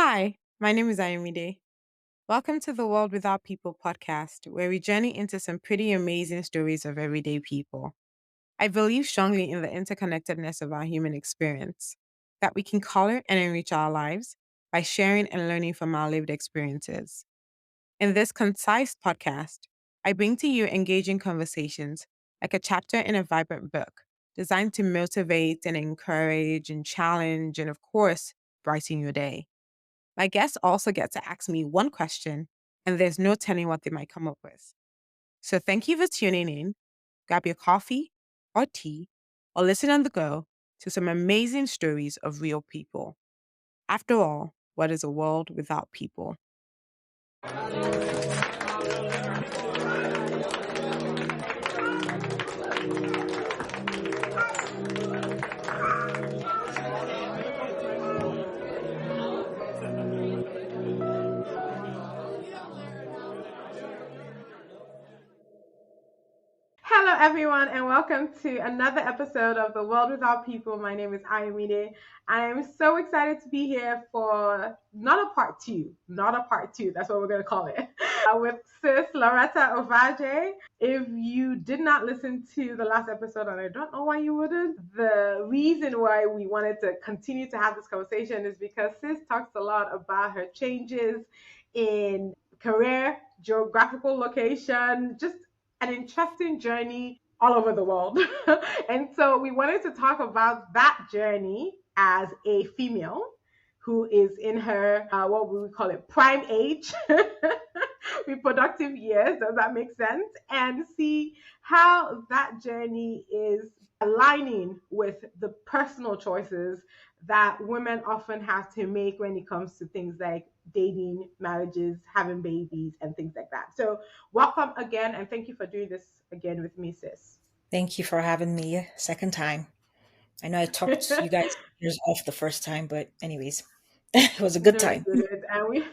Hi, my name is Ayomide. Welcome to the World Without People podcast, where we journey into some pretty amazing stories of everyday people. I believe strongly in the interconnectedness of our human experience, that we can color and enrich our lives by sharing and learning from our lived experiences. In this concise podcast, I bring to you engaging conversations like a chapter in a vibrant book designed to motivate and encourage and challenge and, of course, brighten your day. My guests also get to ask me one question, and there's no telling what they might come up with. So thank you for tuning in. Grab your coffee or tea, or listen on the go to some amazing stories of real people. After all, what is a world without people? Hello, everyone, and welcome to another episode of The World Without People. My name is Ayomide. I am so excited to be here for not a part two, that's what we're going to call it, with sis Lauretta Ovadje. If you did not listen to the last episode, and I don't know why you wouldn't, the reason why we wanted to continue to have this conversation is because sis talks a lot about her changes in career, geographical location, just an interesting journey all over the world. And so we wanted to talk about that journey as a female who is in her, what we would call it, prime age, reproductive years. Does that make sense? And see how that journey is aligning with the personal choices that women often have to make when it comes to things like dating, marriages, having babies, and things like that. So, welcome again, and thank you for doing this again with me, sis. Thank you for having me a second time. I know I talked you guys ears off the first time, but anyways, it was a good No, time. good. And we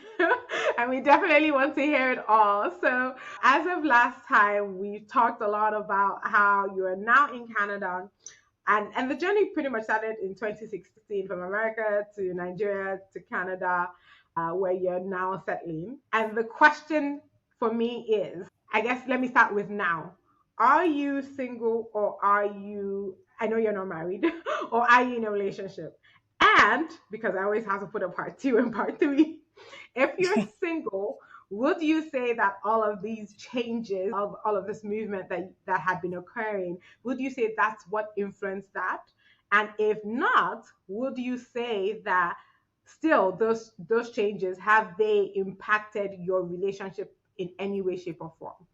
and we definitely want to hear it all. So as of last time, we talked a lot about how you are now in Canada. And the journey pretty much started in 2016 from America to Nigeria to Canada, where you're now settling. And the question for me is, I guess, let me start with now. Are you single or are you, I know you're not married, or are you in a relationship? And because I always have to put a part two and part three, if you're single, would you say that all of these changes, of all of this movement that had been occurring, would you say that's what influenced that? And if not, would you say that still those changes have they impacted your relationship in any way, shape, or form?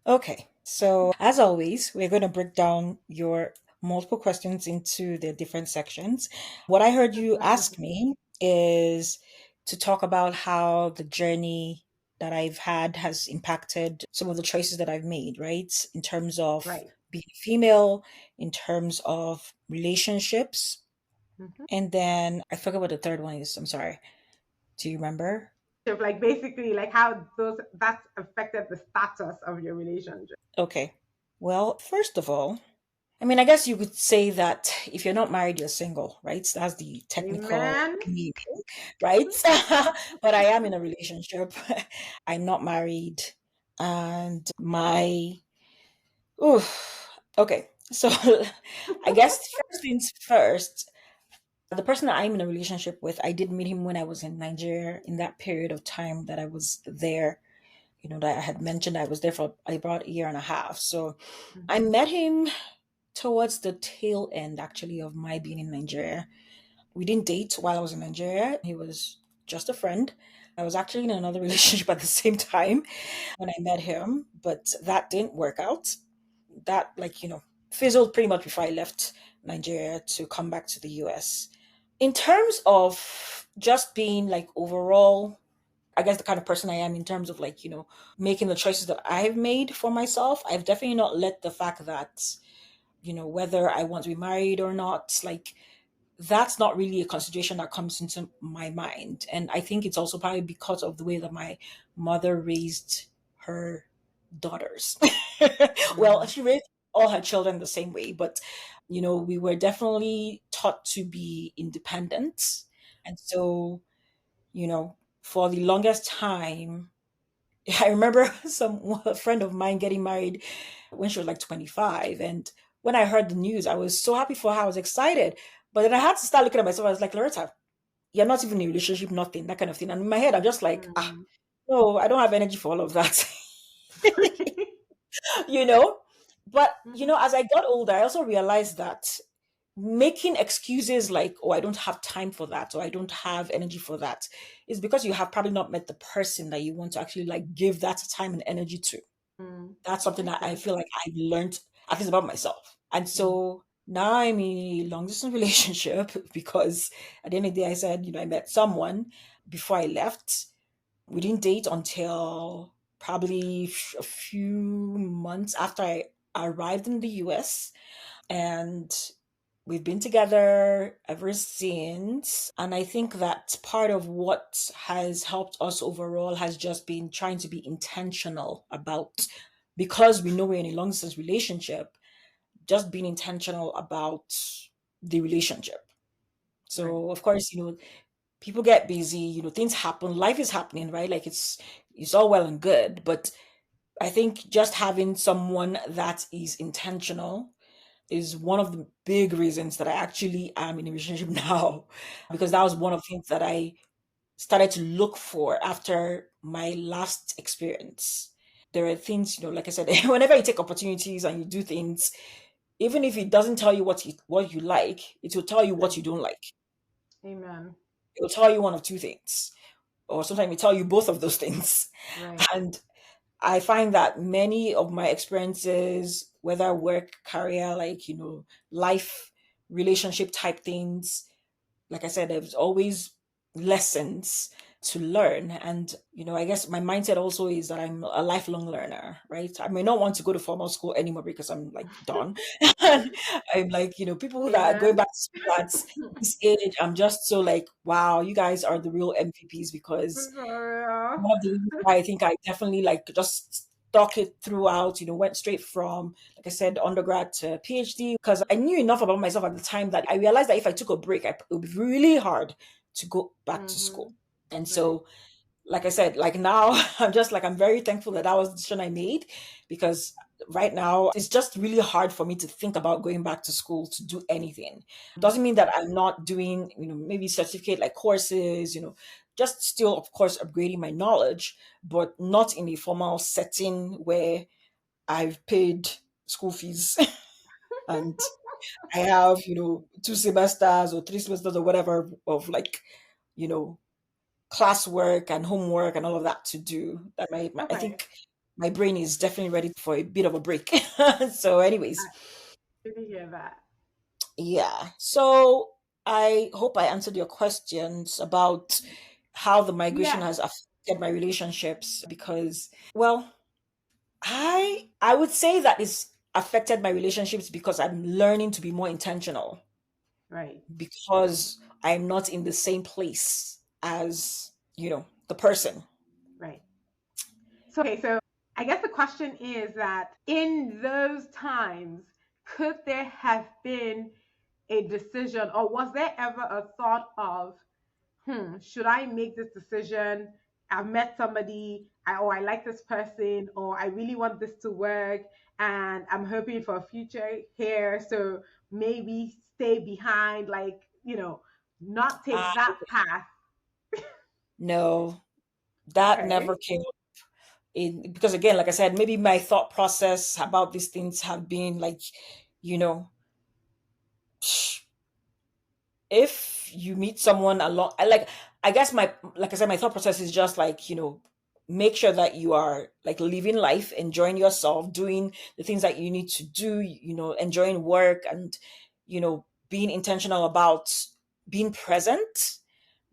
Okay, so as always, we're going to break down your multiple questions into the different sections. What I heard you ask me is to talk about how the journey that I've had has impacted some of the choices that I've made, right? In terms of Right. being female, in terms of relationships. Mhm. And then I forgot what the third one is. I'm sorry. Do you remember? Like basically like how those that's affected the status of your relationship. Okay. Well, first of all, I mean, I guess you could say that if you're not married, you're single, right? So that's the technical Amen. meaning, right? But I am in a relationship. I'm not married. And oh, okay. So I guess first things first, the person that I'm in a relationship with, I did meet him when I was in Nigeria in that period of time that I was there. That I had mentioned I was there for about a year and a half. So I Mhm. met him towards the tail end actually of my being in Nigeria. We didn't date while I was in Nigeria. He was just a friend. I was actually in another relationship at the same time when I met him, but that didn't work out. That fizzled pretty much before I left Nigeria to come back to the US. In terms of just being like overall, I guess the kind of person I am in terms of making the choices that I've made for myself, I've definitely not let the fact that whether I want to be married or not, like that's not really a consideration that comes into my mind. And I think it's also probably because of the way that my mother raised her daughters. Well, Mhm. she raised all her children the same way, but we were definitely taught to be independent. And so, For the longest time, I remember a friend of mine getting married when she was like 25. And when I heard the news, I was so happy for her. I was excited. But then I had to start looking at myself. I was like, Loretta, you're not even in a relationship, nothing, that kind of thing. And in my head, I'm just like, Mm. no, I don't have energy for all of that. you know? But, Mhm. as I got older, I also realized that making excuses like, oh, I don't have time for that, or I don't have energy for that, is because you have probably not met the person that you want to actually like give that time and energy to. Mm. That's something that I Okay. feel like I've learned, at least about myself. And Mm. so now I'm in a long distance relationship because at the end of the day, I said, I met someone before I left. We didn't date until probably a few months after I arrived in the US. And we've been together ever since. And I think that part of what has helped us overall has just been trying to be intentional about, because we know we're in a long distance relationship, just being intentional about the relationship. Right. So, of course, people get busy, things happen, life is happening, right? Like it's all well and good. But I think just having someone that is intentional is one of the big reasons that I actually am in a relationship now, because that was Mm. one of the things that I started to look for after my last experience. There are things, like I said, whenever you take opportunities and you do things, even if it doesn't tell you what you like, it will tell you what Right. you don't like. Amen. It will tell you one of two things, or sometimes it tell you both of those things. Right. And I find that many of my experiences, whether work, career, like, life, relationship type things, like I said, there's always lessons to learn. And, I guess my mindset also is that I'm a lifelong learner, right? I may not want to go to formal school anymore because I'm like done. I'm like, people that are going Amen. back to school at this age, I'm just so like, wow, you guys are the real MVPs, because For one of the reasons why I think I definitely like just stuck it throughout, went straight from, like I said, undergrad to PhD, because I knew enough about myself at the time that I realized that if I took a break, it would be really hard to go back to real. school. And Right. so, like I said, like now, I'm just like, I'm very thankful that that was the decision I made, because right now it's just really hard for me to think about going back to school to do anything. Doesn't mean that I'm not doing, maybe certificate like courses, just still, of course, upgrading my knowledge, but not in a formal setting where I've paid school fees and I have, 2 semesters or 3 semesters or whatever of like, you know, classwork and homework and all of that to do. That I Okay. think my brain is definitely ready for a bit of a break. So, anyways, I did hear that. yeah. So I hope I answered your questions about how the migration Yeah. has affected my relationships, because, well, I would say that it's affected my relationships because I'm learning to be more intentional, Right. because I'm not in the same place as, the person. Right. So I guess the question is that in those times, could there have been a decision, or was there ever a thought of, should I make this decision? I've met somebody, or I like this person, or I really want this to work, and I'm hoping for a future here. So maybe stay behind, like, not Uh, take that path. no, that Okay. never came up in, because again, like I said, maybe my thought process about these things have been like, you know, if you meet someone along, I guess like I said, my thought process is just like, make sure that you are like living life, enjoying yourself, doing the things that you need to do, enjoying work, and, being intentional about being present.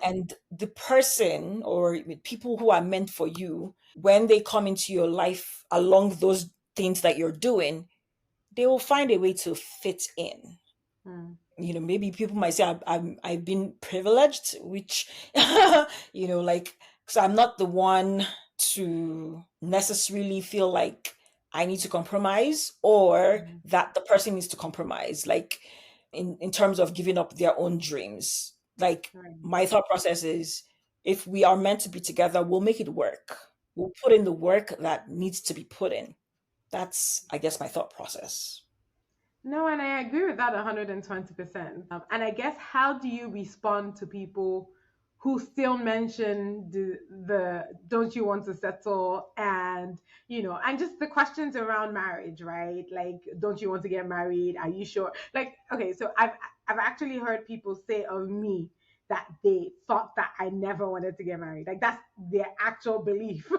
And the person or people who are meant for you, when they come into your life along those things that you're doing, they will find a way to fit in. Maybe people might say I've been privileged, which, like, because I'm not the one to necessarily feel like I need to compromise, or Mhm. that the person needs to compromise, like in terms of giving up their own dreams. Like, Right. my thought process is, If we are meant to be together, we'll make it work. We'll put in the work that needs to be put in. That's, I guess, my thought process. No, and I agree with that 120%. And I guess, how do you respond to people who still mention the don't you want to settle, and and just the questions around marriage, right? Like, don't you want to get married? Are you sure? Like, okay, so I've actually heard people say of me that they thought that I never wanted to get married. Like, that's their actual belief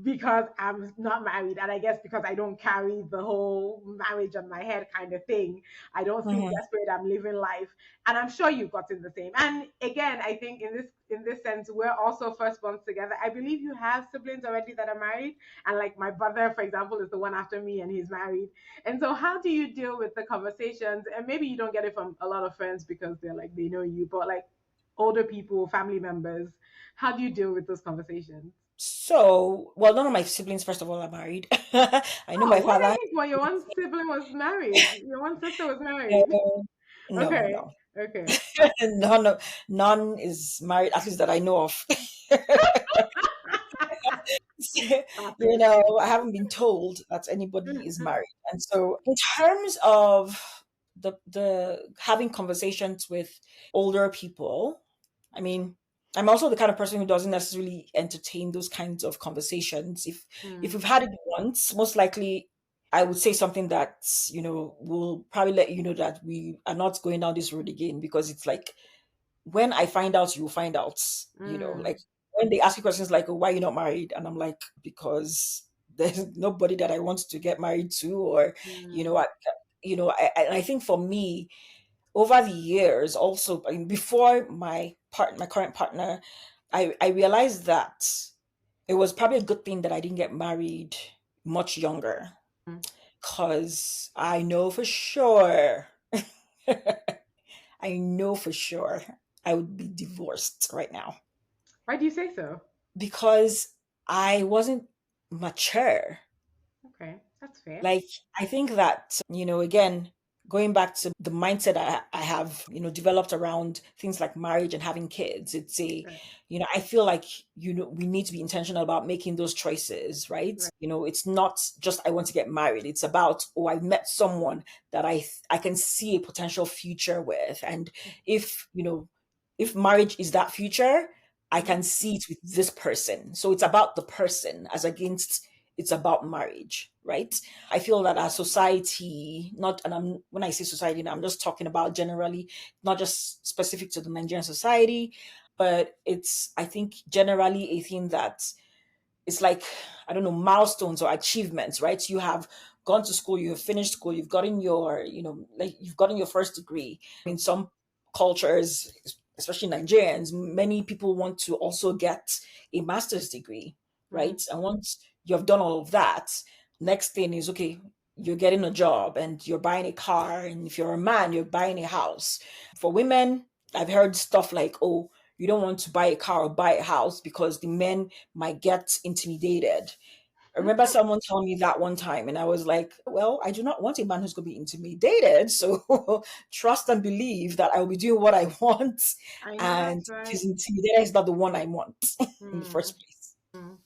because I'm not married. And I guess because I don't carry the whole marriage on my head kind of thing, I don't seem Mhm. desperate. I'm living life. And I'm sure you've gotten the same. And again, I think in this sense, we're also firstborns together. I believe you have siblings already that are married. And like my brother, for example, is the one after me and he's married. And so how do you deal with the conversations? And maybe you don't get it from a lot of friends because they're like they know you, but like older people, family members, how do you deal with those conversations? So, well, none of my siblings, first of all, are married. I know Oh, my what father. I think, well, your one sibling was married. Your one sister was married. No, no, Okay. no. Okay. None is married, at least that I know of. Stop it. I haven't been told that anybody is married. And so, in terms of the having conversations with older people, I mean, I'm also the kind of person who doesn't necessarily entertain those kinds of conversations. If Mm, we've had it once, most likely I would say something that, will probably let you know that we are not going down this road again, because it's like, when I find out, you'll find out. mm, Like, when they ask you questions like, "Oh, why are you not married?" And I'm like, because there's nobody that I want to get married to, or you know, mm, I, I think for me, over the years, also, I mean, before my current partner, I realized that it was probably a good thing that I didn't get married much younger, mm. because I know for sure. I know for sure I would be divorced right now, Why do you say so? because I wasn't mature. Okay, that's fair. Like, I think that, again, going back to the mindset I have, developed around things like marriage and having kids, Right, I feel like, we need to be intentional about making those choices, right? right. It's not just I want to get married. It's about, oh, I've met someone that I can see a potential future with. And if, if marriage is that future, I Mhm. can see it with this person. So it's about the person as against it's about marriage, right? I feel that our society, not, and when I say society now, I'm just talking about generally, not just specific to the Nigerian society, but it's, I think, generally a thing that it's like, I don't know, milestones or achievements, right? You have gone to school, you have finished school, you've gotten your, like, you've gotten your first degree. In some cultures, especially Nigerians, many people want to also get a master's degree, Mhm. right? And once you have done all of that, next thing is, okay, you're getting a job and you're buying a car, and if you're a man, you're buying a house. For women, I've heard stuff like, oh, you don't want to buy a car or buy a house because the men might get intimidated. I remember someone telling me that one time, and I was like, well, I do not want a man who's going to be intimidated. So trust and believe that I will be doing what I want. I know And that's if right. he's intimidated, he's not the one I want in the Mm, first place. mm.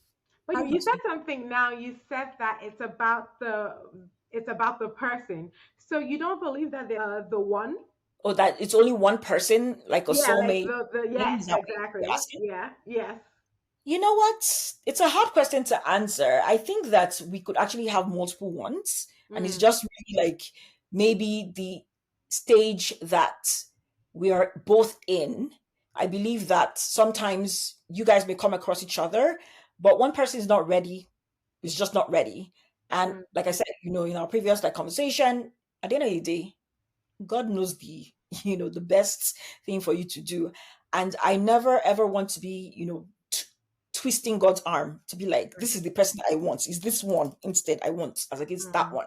But How you about said you? something now. You said that it's about the person. So you don't believe that the one? Oh, that it's only one person, like a Yeah, like soulmate the thing? yes, Is that what you're exactly. asking? Yeah, yes. You know what? It's a hard question to answer. I think that we could actually have multiple ones, and it's Mm, just really like maybe the stage that we are both in. I believe that sometimes you guys may come across each other, but one person is not ready, is just not ready. And mm, like I said, in our previous like conversation, at the end of the day, God knows the the best thing for you to do. And I never ever want to be, twisting God's arm to be like, right, this is the person I want. Is this one instead I want as against that mm, one?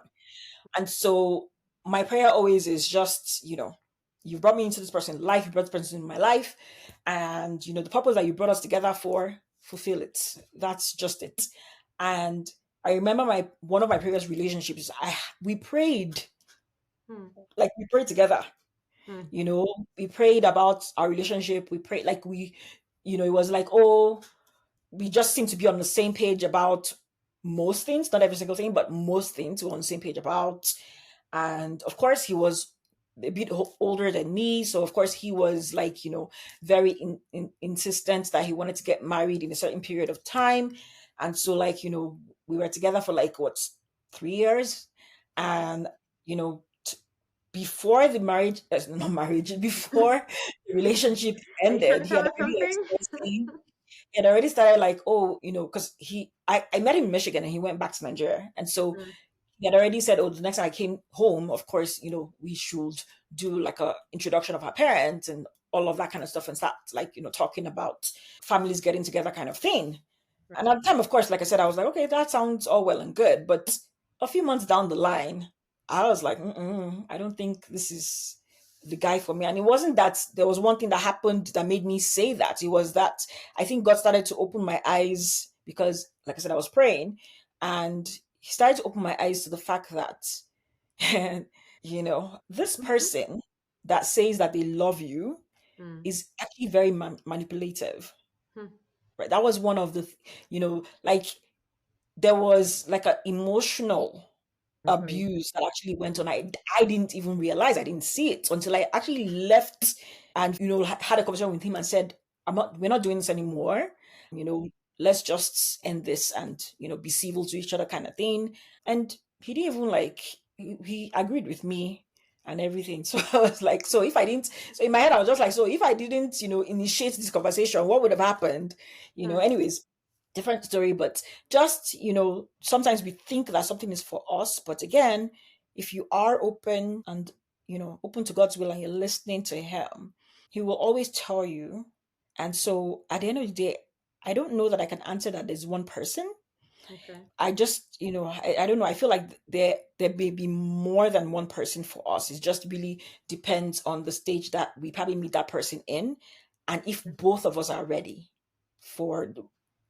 And so my prayer always is just, you brought me into this person's life, you brought this person in my life, and the purpose that you brought us together for, fulfill it. That's just it. And I remember my one of my previous relationships, we prayed, mm, like we prayed together. mm, We prayed about our relationship. We prayed like it was like, oh, we just seem to be on the same page about most things, not every single thing, but most things we're on the same page about. And of course, he was a bit older than me. So, of course, he was like, very insistent that he wanted to get married in a certain period of time. And so, like, we were together for like, what, 3 years? Wow. And, before the marriage, not marriage, before the relationship Are you trying ended, to he tell had us already something? expressed saying, he had already started like, oh, because I met him in Michigan and he went back to Nigeria. And so Mm, he had already said, oh, the next time I came home, of course, we should do like a introduction of our parents and all of that kind of stuff and start like, talking about families getting together kind of thing. And right. at the time, of course, like I said, I was like, okay, that sounds all well and good. But a few months down the line, I was like, I don't think this is the guy for me. And it wasn't that there was one thing that happened that made me say that. It was that I think God started to open my eyes because, like I said, I was praying and he started to open my eyes to the fact that, this Mm-hmm. person that says that they love you Mm, is actually very manipulative. hmm, Right. That was one of the, like there was like an emotional mhm, abuse that actually went on. I didn't even realize, I didn't see it until I actually left and, had a conversation with him and said, we're not doing this anymore. You know, let's just end this and, be civil to each other kind of thing. And he didn't even like, he agreed with me and everything. So I was like, so in my head, I was just like, so if I didn't, initiate this conversation, what would have happened? hmm. Anyways, different story, but just, sometimes we think that something is for us. But again, if you are open and, open to God's will and you're listening to Him, He will always tell you. And so at the end of the day, I don't know that I can answer that there's one person. Okay. I just, I don't know. I feel like there may be more than one person for us. It just really depends on the stage that we probably meet that person in, and if both of us are ready for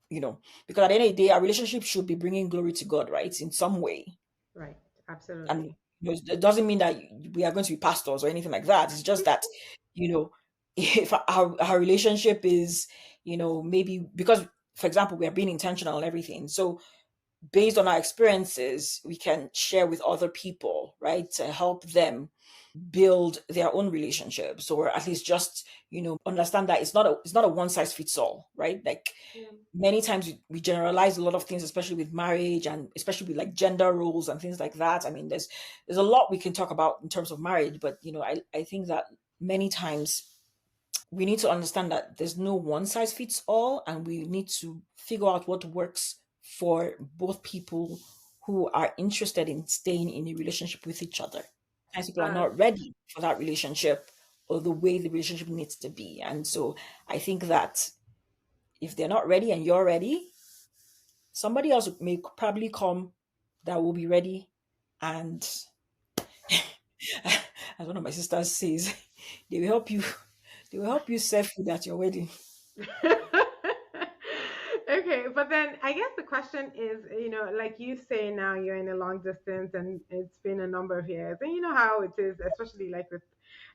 because at the end of the day, our relationship should be bringing glory to God, right? In some way. Right. And Absolutely. it doesn't mean that we are going to be pastors or anything like that. It's just that, you know, if our relationship is, maybe because, for example, we are being intentional and everything. So based on our experiences, we can share with other people, right? To help them build their own relationships, or at least just, understand that it's not a one size fits all, right? Like Yeah. many times we generalize a lot of things, especially with marriage and especially with like gender roles and things like that. I mean, there's a lot we can talk about in terms of marriage, but I think that many times we need to understand that there's no one size fits all, and we need to figure out what works for both people who are interested in staying in a relationship with each other. Sometimes people are Uh, not ready for that relationship or the way the relationship needs to be. And so I think that if they're not ready and you're ready, somebody else may probably come that will be ready. And as one of my sisters says, they will help you. They will help you serve food at your wedding. okay, but then I guess the question is, like you say now you're in a long distance and it's been a number of years, and you know how it is, especially like with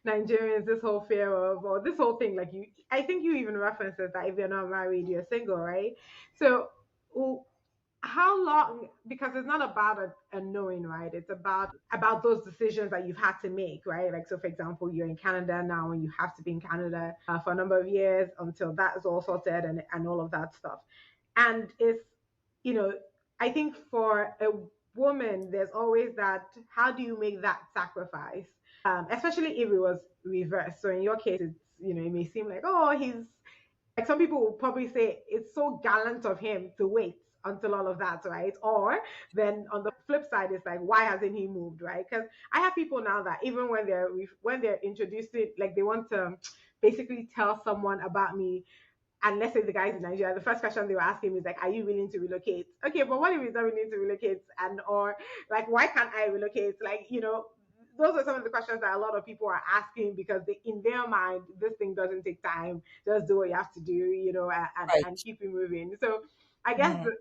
Nigerians, this whole fear of, or this whole thing, like I think you even referenced it, that if you're not married, you're single, right? So, how long, because it's not about a knowing, right? It's about those decisions that you've had to make, right? Like, so for example, you're in Canada now and you have to be in Canada for a number of years until that is all sorted, and all of that stuff. And it's, you know I think for a woman, there's always that, how do you make that sacrifice, especially if it was reversed. So in your case, it's, it may seem like, oh, he's, like, some people will probably say it's so gallant of him to wait until all of that, right? Or then on the flip side, it's like, why hasn't he moved, right? Because I have people now that even when they're introducing, like, they want to basically tell someone about me, and let's say the guy's in Nigeria, the first question they were asking me is like, "Are you willing to relocate?" Okay, but what if he's not willing to relocate, and or like, why can't I relocate? Like, those are some of the questions that a lot of people are asking, because in their mind, this thing doesn't take time. Just do what you have to do, and Right. keep it moving. So I guess Mhm.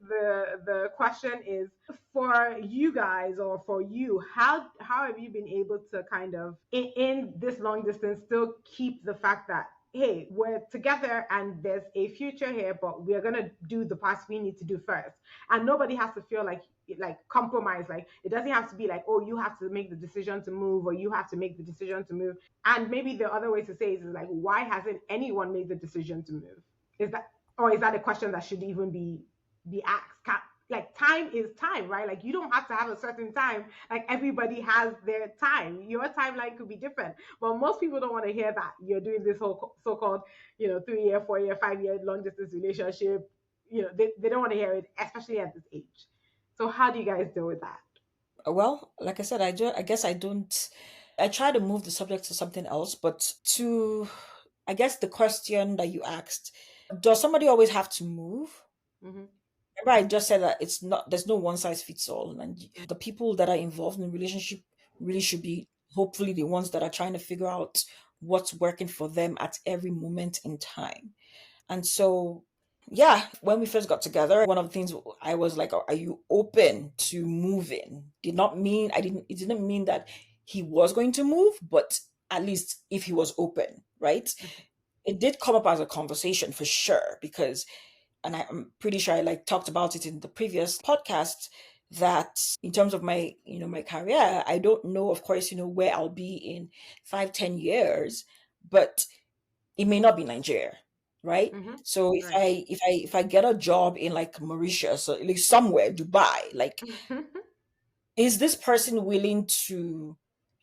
the question is, for you guys, or for you, how have you been able to kind of in this long distance still keep the fact that hey, we're together and there's a future here, but we're gonna do the parts we need to do first. And nobody has to feel like compromise. Like it doesn't have to be like, oh, you have to make the decision to move or you have to make the decision to move. And maybe the other way to say is like, why hasn't anyone made the decision to move? Is that, or is that a question that should even be asked? Like time is time, right? Like you don't have to have a certain time. Like everybody has their time. Your timeline could be different. But most people don't want to hear that you're doing this whole so-called, 3 year, 4 year, 5 year long distance relationship. They don't want to hear it, especially at this age. So how do you guys deal with that? Well, like I said, I guess I don't. I try to move the subject to something else, but to, I guess the question that you asked, does somebody always have to move? Mm-hmm. Remember, I just said that it's not. There's no one size fits all, and the people that are involved in the relationship really should be, hopefully, the ones that are trying to figure out what's working for them at every moment in time. And so, yeah, when we first got together, one of the things I was like, "Are you open to moving?" Did not mean I didn't. It didn't mean that he was going to move, but at least if he was open, right? It did come up as a conversation for sure because, and I'm pretty sure I like talked about it in the previous podcast, that in terms of my my career, I don't know, of course, where I'll be in 5-10 years, but it may not be Nigeria, right? Mm-hmm. So if Right. I get a job in like Mauritius or like somewhere, Dubai, like, is this person willing to,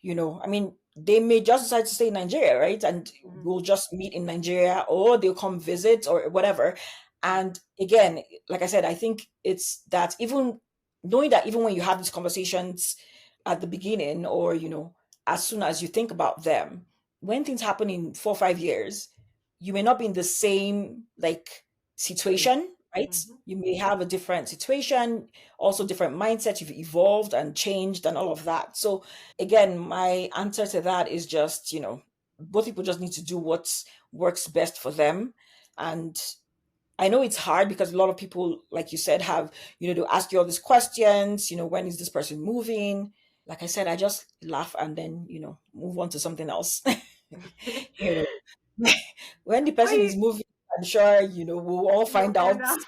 I mean, they may just decide to stay in Nigeria, right? And Mm-hmm. we'll just meet in Nigeria or they'll come visit or whatever. And again, like I said, I think it's that, even knowing that even when you have these conversations at the beginning, or, as soon as you think about them, when things happen in 4 or 5 years, you may not be in the same like Place. situation, right? Mm-hmm. You may have a different situation, also different mindset. You've evolved and changed and all of that. So again, my answer to that is just, both people just need to do what works best for them. And I know it's hard because a lot of people, like you said, have, to ask you all these questions, when is this person moving? Like I said, I just laugh and then, move on to something else. you know, when the person is Wait, moving, I'm sure, we'll all you'll find find out, out.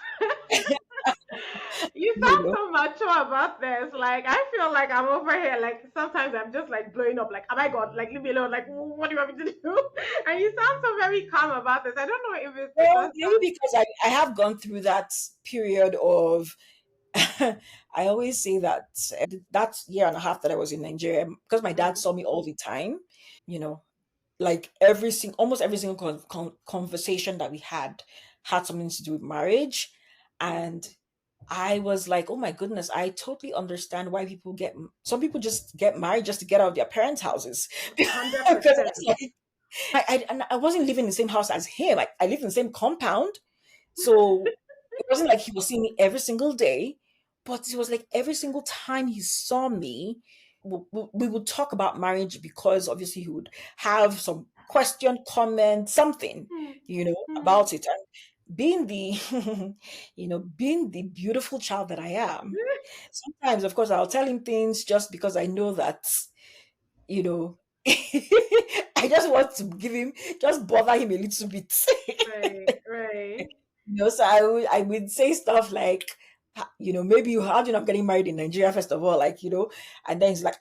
You you sound know. so mature about this. Like I feel like I'm over here. Like sometimes I'm just like blowing up. Like, oh my god, like leave me alone. Like what do you want me to do? And you sound so very calm about this. I don't know if it's Well, because maybe because I have gone through that period of, I always say that that year and a half that I was in Nigeria, because my dad mm, saw me all the time, you know, like every single, almost every single conversation that we had something to do with marriage. And I was like, oh my goodness, I totally understand why some people just get married just to get out of their parents' houses. Because I 100%. was like, and I wasn't living in the same house as him. I lived in the same compound. So it wasn't like he was seeing me every single day, but it was like every single time he saw me, we would talk about marriage, because obviously he would have some question, comment, something, Mm, mm. about it. And being the, being the beautiful child that I am, sometimes, of course, I'll tell him things just because I know that, you know, I just want to just bother him a little bit. Right, right. So I would say stuff like, maybe how do you know I'm getting married in Nigeria, first of all, like, and then he's like,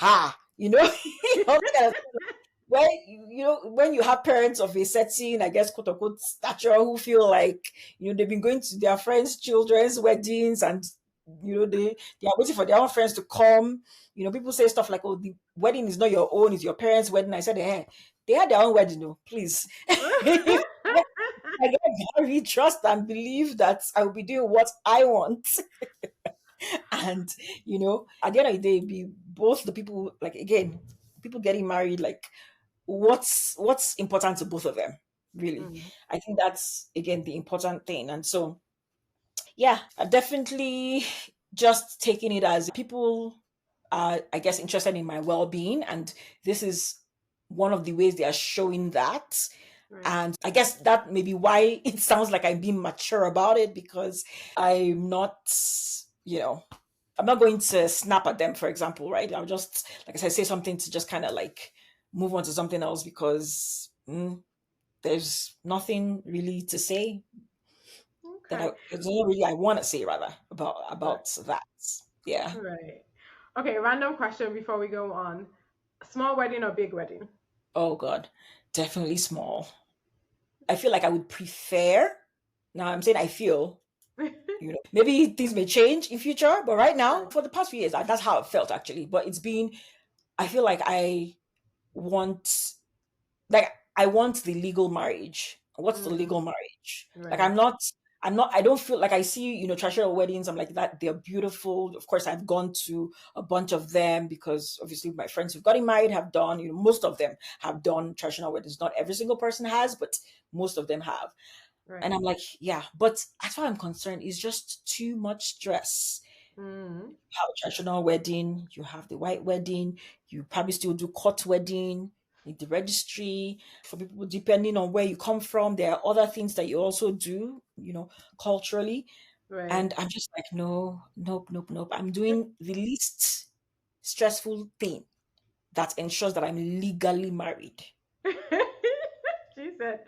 all this kind of stuff. When when you have parents of a certain, I guess, quote unquote, stature, who feel like, they've been going to their friends' children's weddings, and they are waiting for their own friends to come. People say stuff like, "Oh, the wedding is not your own; it's your parents' wedding." I said, "Eh, they had their own wedding, no, please." I get very trust and believe that I will be doing what I want. And, at the end of the day, be both the people, like, again, people getting married, like, what's important to both of them, really. Mm, I think that's, again, the important thing. And so, yeah, I definitely just taking it as people are, I guess, interested in my well-being, and this is one of the ways they are showing that. right. And I guess that may be why it sounds like I'm being mature about it, because I'm not, you know, I'm not going to snap at them, for example, right? I'll just, like I said, say something to just kind of like move on to something else, because there's nothing really to say Okay. there's nothing really I want to say rather Right. about that. Yeah. Right. Okay, random question before we go on. Small wedding or big wedding? Oh God, definitely small. I feel like I would prefer. Now I'm saying I feel. Maybe things may change in future, but right now, Right. for the past few years, that's how it felt actually. But it's been. I feel like want I want the legal marriage. What's the legal Mm, marriage? Like right. I don't feel like I see, traditional weddings. I'm like that. They're beautiful. Of course, I've gone to a bunch of them because obviously my friends who've gotten married have done, most of them have done traditional weddings. Not every single person has, but most of them have. And Right. I'm like, yeah, but as far as I'm concerned, it's just too much stress. Mm, Have a traditional wedding, you have the white wedding, you probably still do court wedding, in the registry. For people, depending on where you come from, there are other things that you also do, culturally. right. And I'm just like, no, nope, nope, nope. I'm doing the least stressful thing that ensures that I'm legally married. She said,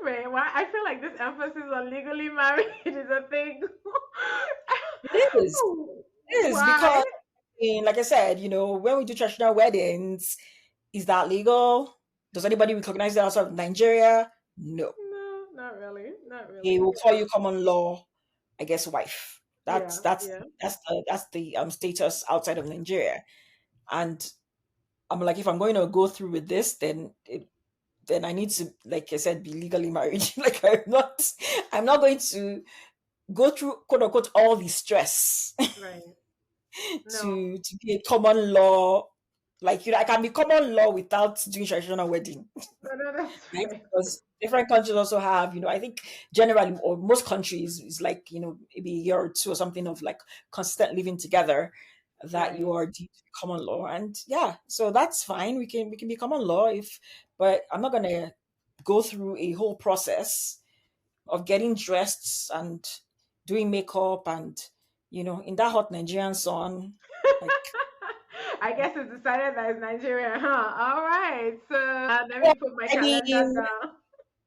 "Wait, why? I feel like this emphasis on legally married is a thing. It is. It is Why? because, like I said, when we do traditional weddings, is that legal? Does anybody recognize that outside of Nigeria? No. No, not really. Not They really. will call you common law, I guess, wife. That's Yeah, that's yeah. that's the status outside of Nigeria. And I'm like, if I'm going to go through with this, then I need to, like I said, be legally married. Like I'm not going to go through quote unquote all the stress Right. No, to be a common law. Like, I can be common law without doing traditional wedding. no, that's Right? right. Because different countries also have, I think generally, or most countries is like, maybe a year or two or something of like constant living together that you Right. are deemed to be common law. And yeah, so that's fine. We can be common law but I'm not gonna go through a whole process of getting dressed and doing makeup and in that hot Nigerian sun. Like, I guess it's decided that it's Nigeria, huh? All right. So let well, me put my I calendar mean, down.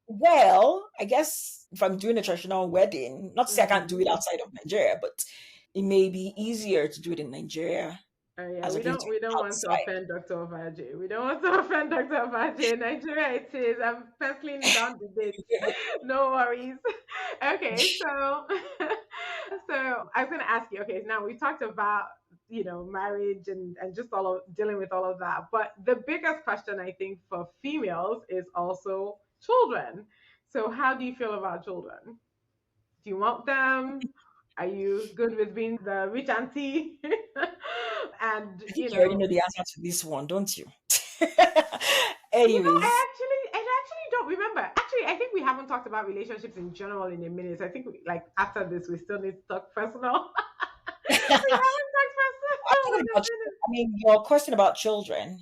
well, I guess if I'm doing a traditional wedding, not to say I can't do Hmm. it outside of Nigeria, but it may be easier to do it in Nigeria Oh yeah, as against doing we it don't want to outside. offend Dr. Ovadje. We don't want to offend Dr. Ovadje. Nigeria it is. I'm penciling down the dates. No worries. Okay, so so I was gonna ask you, okay, now we talked about marriage and just all of dealing with all of that. But the biggest question I think for females is also children. So how do you feel about children? Do you want them? Are you good with being the rich auntie? And I think you already know the answer to this one, don't you? Anyways, I actually don't remember. Actually, I think we haven't talked about relationships in general in a minute. I think like after this, we still need to talk personal. We haven't talked I'm personal talking in a about. I mean, your question about children.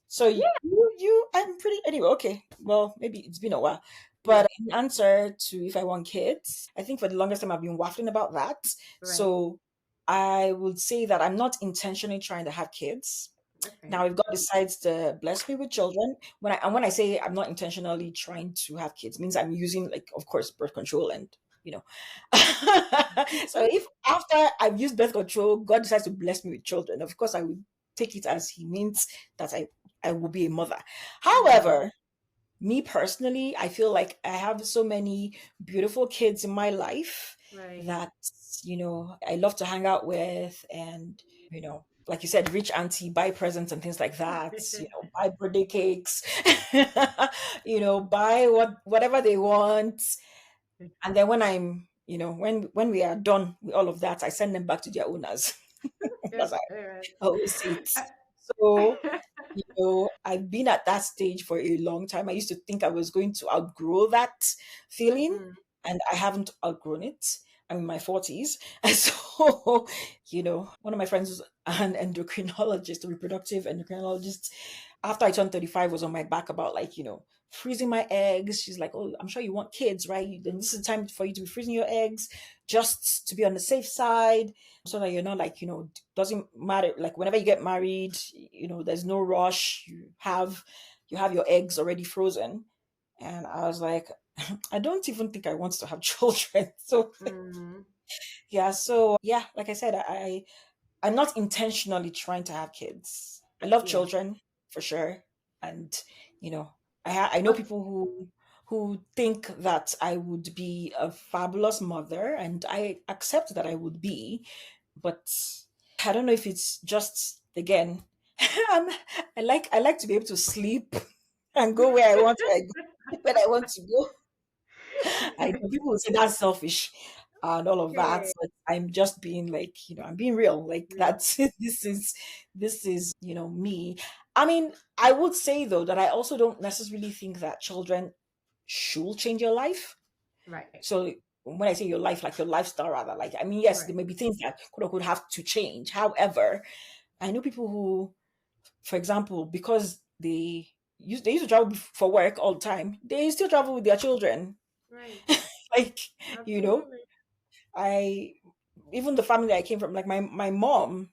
So I'm pretty anyway. Okay, well, maybe it's been a while, but minute. in answer to if I want kids, I think for the longest time I've been waffling about that. Yeah, right. So I would say that I'm not intentionally trying to have kids. Okay. Now, if God decides to bless me with children, when I say I'm not intentionally trying to have kids, means I'm using, like, of course, birth control and you know. So if after I've used birth control, God decides to bless me with children, of course I would take it as He means that I will be a mother. Mm, However, me personally, I feel like I have so many beautiful kids in my life right. that I love to hang out with, and like you said, rich auntie, buy presents and things like that, buy birthday cakes, buy whatever they want. And then when when we are done with all of that, I send them back to their owners. Yeah, That's how yeah, I always say it. right. So I've been at that stage for a long time. I used to think I was going to outgrow that feeling, Mm, and I haven't outgrown it. I'm in my 40s. And so, one of my friends was an endocrinologist, a reproductive endocrinologist. After I turned 35, was on my back about, like, freezing my eggs. She's like, "Oh, I'm sure you want kids, right? Then this is the time for you to be freezing your eggs just to be on the safe side, so that you're not, like, doesn't matter, like, whenever you get married, there's no rush. You have your eggs already frozen." And I was like, I don't even think I want to have children. So Mm, yeah, so yeah, like I said, I'm not intentionally trying to have kids. I love yeah. children for sure, and you know, I know But people who think that I would be a fabulous mother, and I accept that I would be, but I don't know if it's just again, I like to be able to sleep and go where I want, where I go, when I want to go. I know people will say that's selfish and all of that, okay, but I'm just being like, I'm being real. Like real. that's this is me. I mean, I would say though that I also don't necessarily think that children should change your life. Right, So when I say your life, like your lifestyle rather, like I mean, yes, there right, may be things that could have to change. However, I know people who, for example, because they used to travel for work all the time, they still travel with their children. right. Like, you know, Absolutely. I even the family I came from, like my mom,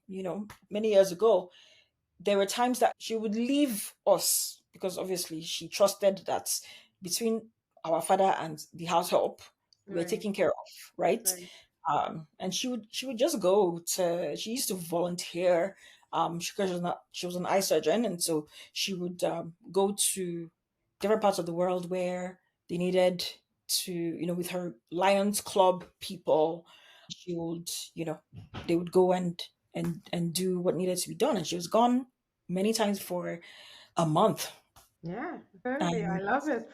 many years ago, there were times that she would leave us because obviously she trusted that between our father and the house help, we were Right, taken care of, right? right. And she would just go to. She used to volunteer. Because she was an eye surgeon, and so she would go to different parts of the world where they needed to, with her Lions Club people, she would, they would go and do what needed to be done. And she was gone many times for a month. Yeah, certainly. I And love it.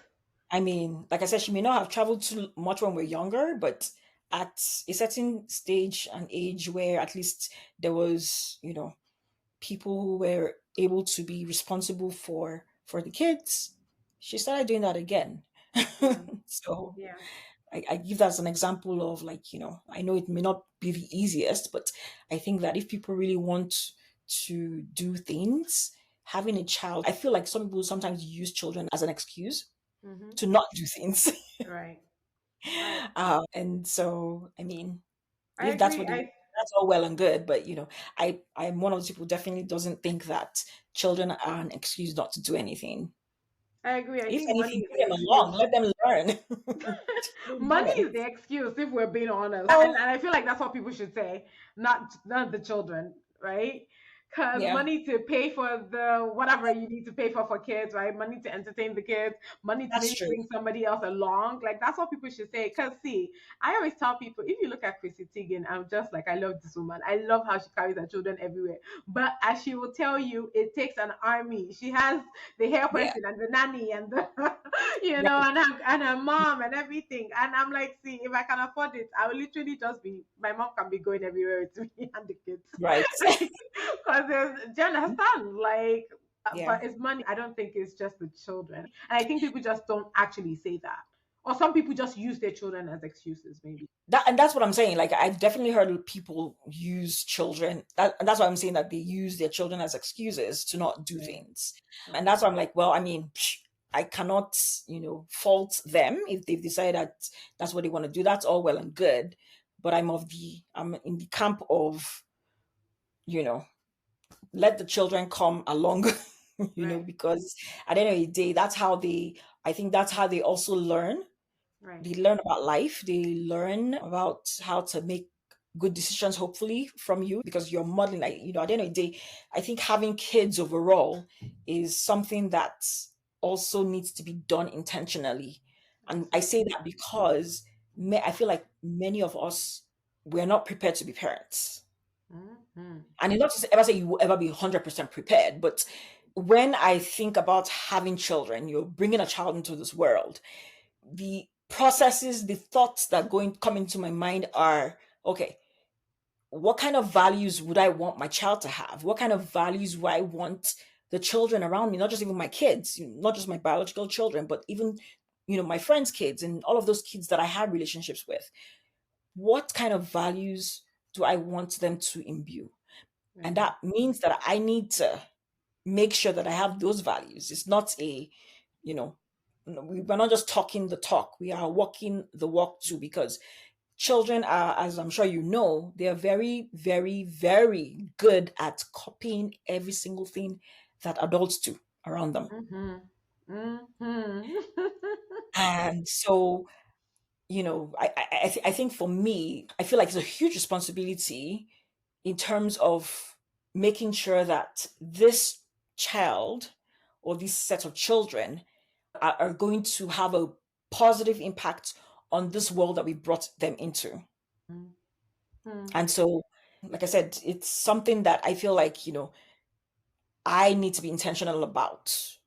I mean, like I said, she may not have traveled too much when we're younger, but at a certain stage and age where at least there was, people who were able to be responsible for the kids, she started doing that again. Yeah, So yeah. I give that as an example of, like, I know it may not be the easiest, but I think that if people really want to do things, having a child, I feel like some people sometimes use children as an excuse Mm-hmm. to not do things. Right, right. And so, I mean, I if that's agree. what they, that's all well and good, but I'm one of those people who definitely doesn't think that children are an excuse not to do anything. I agree. I If think money anything, is bring the them along, excuse. let them learn. Money Learn. is the excuse if we're being honest, Oh, and I feel like that's what people should say, not the children, right? Because yeah, money to pay for the whatever you need to pay for kids, right? Money to entertain the kids, money to that's maybe true. bring somebody else along, like that's what people should say. Because see, I always tell people, if you look at Chrissy Teigen, I'm just like, I love this woman. I love how she carries her children everywhere. But as she will tell you, it takes an army. She has the hair Yeah, person and the nanny and the right, and her mom and everything. And I'm like, see, if I can afford it, I will literally just be my mom can be going everywhere with me and the kids. right. Because do you understand? Like Yeah. but it's money. I don't think it's just the children. And I think people just don't actually say that. Or some people just use their children as excuses, maybe. And that's what I'm saying. Like, I've definitely heard people use children. And that's why I'm saying that they use their children as excuses to not do Right. things. And Right. that's why I'm like, well, I mean, I cannot, fault them if they've decided that that's what they want to do. That's all well and good. But I'm in the camp of, you know, let the children come along, Right. because at the end of the day, I think that's how they also learn. Right. They learn about life. They learn about how to make good decisions, hopefully, from you, because you're modeling. Like, at the end of the day, I think having kids overall is something that also needs to be done intentionally. And I say Absolutely. that because I feel like many of us, we're not prepared to be parents. Mm-hmm. And it's not to ever say you will ever be 100% prepared, but when I think about having children, you're bringing a child into this world, the processes, the thoughts that come into my mind are, okay, what kind of values would I want my child to have? What kind of values would I want the children around me, not just even my kids, not just my biological children, but even, my friends' kids and all of those kids that I have relationships with. What kind of values do I want them to imbue? And Right. that means that I need to make sure that I have those values. It's not you know, we're not just talking the talk, we are walking the walk too, because children are, as I'm sure you know, they are very, very, very good at copying every single thing that adults do around them. Mm-hmm. Hmm. And so, I think for me, I feel like it's a huge responsibility in terms of making sure that this child or this set of children are going to have a positive impact on this world that we brought them into. Hmm. And so, like I said, it's something that I feel like, I need to be intentional about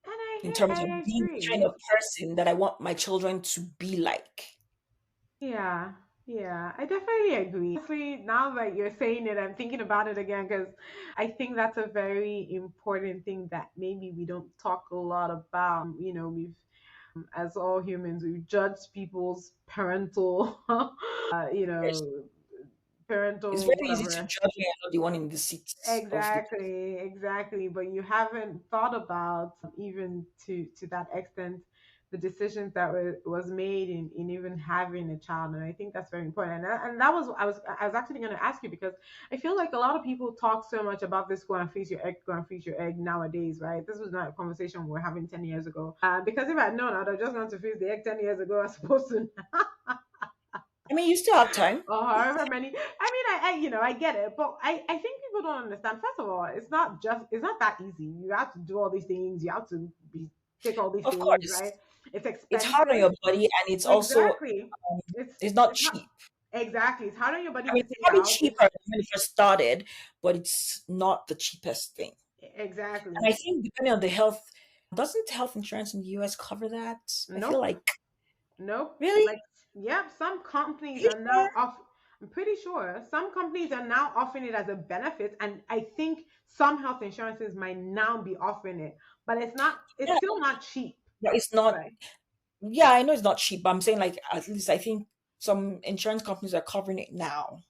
And I in hear, terms of I being the kind agree. of person that I want my children to be like. Yeah, yeah, I definitely agree. Honestly, now that you're saying it, I'm thinking about it again because I think that's a very important thing that maybe we don't talk a lot about. We've, as all humans, we've judged people's parental, Yes. It's parental, very easy to whatever. judge me. I'm not the one in the seat of the. Exactly, exactly. But you haven't thought about even to that extent the decisions that was made in even having a child, and I think that's very important. And that was I was actually going to ask you because I feel like a lot of people talk so much about this go and freeze your egg, go and freeze your egg nowadays, right? This was not a conversation we were having 10 years ago. Because if I'd known, I'd have just gone to freeze the egg 10 years ago as opposed to I mean, you still have time. or however many. I mean, I get it, but I think people don't understand. First of all, it's not that easy. You have to do all these things. You have to take all these Of things, right? course, It's it's hard on expensive. your body, and it's also Exactly. it's not It's not cheap. exactly. It's hard on your body I to mean, it's take probably out. cheaper when it first started, but it's not the cheapest thing. And I Exactly. think depending on the health, doesn't health insurance in the US cover that? I feel Nope. like Nope. really. Like, yep, some Are companies you are sure? now off. I'm pretty sure some companies are now offering it as a benefit, and I think some health insurances might now be offering it, but it's not. It's Yeah, still not cheap, but it's not. right? Yeah, I know it's not cheap, but I'm saying like at least I think some insurance companies are covering it now